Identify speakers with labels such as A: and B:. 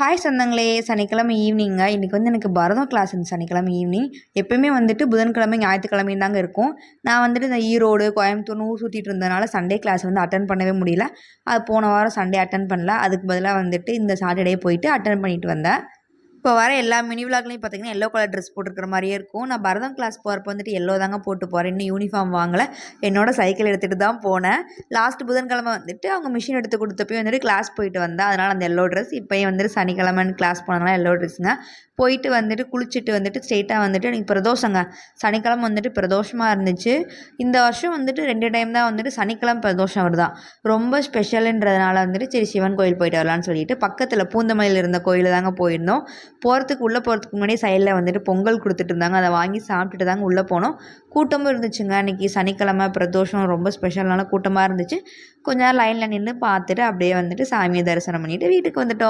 A: Hi சொந்தங்களே! சனிக்கிழமை evening. இன்றைக்கி எனக்கு பரதம் கிளாஸ் இருந்துச்சு சனிக்கிழமை ஈவினிங். எப்பயுமே புதன்கிழமை, ஞாயிற்றுக்கிழமையும் தாங்க இருக்கும். நான் இந்த ஈரோடு, கோயம்புத்தூர்னு ஊர் சுற்றிட்டு இருந்ததுனால சண்டே கிளாஸ் அட்டெண்ட் பண்ணவே முடியல. அது போன வாரம் சண்டே அட்டெண்ட் பண்ணல. அதுக்கு பதிலாக இந்த சாட்டர்டே போயிட்டு அட்டெண்ட் பண்ணிட்டு வந்தேன். இப்போ வர எல்லா மினி விலாக்லையும் பார்த்தீங்கன்னா, எல்லோ கலர் ட்ரெஸ் போட்டுருக்கிற மாதிரியே இருக்கும். நான் பரதம் கிளாஸ் போகிறப்ப எல்லோ தாங்க போட்டு போகிறேன். இன்னும் யூனிஃபார்ம் வாங்கலை. என்னோட சைக்கிள் எடுத்துகிட்டு தான் போனேன். லாஸ்ட் புதன்கிழமை அவங்க மிஷின் எடுத்து கொடுத்தப்பயும் கிளாஸ் போயிட்டு வந்தேன். அதனால் அந்த எல்லோ ட்ரெஸ். இப்போயும் சனிக்கிழமைன்னு கிளாஸ் போனதுனால எல்லோ ட்ரெஸ்ஸுங்க. போயிட்டு குளிச்சுட்டு ஸ்ட்ரெயிட்டாக எனக்கு பிரதோஷங்க. சனிக்கிழமை பிரதோஷமாக இருந்துச்சு. இந்த வருஷம் 2 டைம் தான் சனிக்கிழமை பிரதோஷம் வருதான். ரொம்ப ஸ்பெஷலுன்றதுனால சரி சிவன் கோயில் போயிட்டு வரலான்னு சொல்லிட்டு பக்கத்தில் பூந்தமல்லியில் இருந்த கோயில் தாங்க போயிருந்தோம். உள்ளே போகிறதுக்கு முன்னாடியே சைடில் பொங்கல் கொடுத்துட்டு இருந்தாங்க. அதை வாங்கி சாப்பிட்டுட்டு தாங்க உள்ளே போனோம். கூட்டமும் இருந்துச்சுங்க. அன்றைக்கி சனிக்கிழமை பிரதோஷம் ரொம்ப ஸ்பெஷலான கூட்டமாக இருந்துச்சு. கொஞ்ச நேரம் லைனில் நின்று பார்த்துட்டு அப்படியே சாமியை தரிசனம் பண்ணிவிட்டு வீட்டுக்கு வந்துட்டோம்.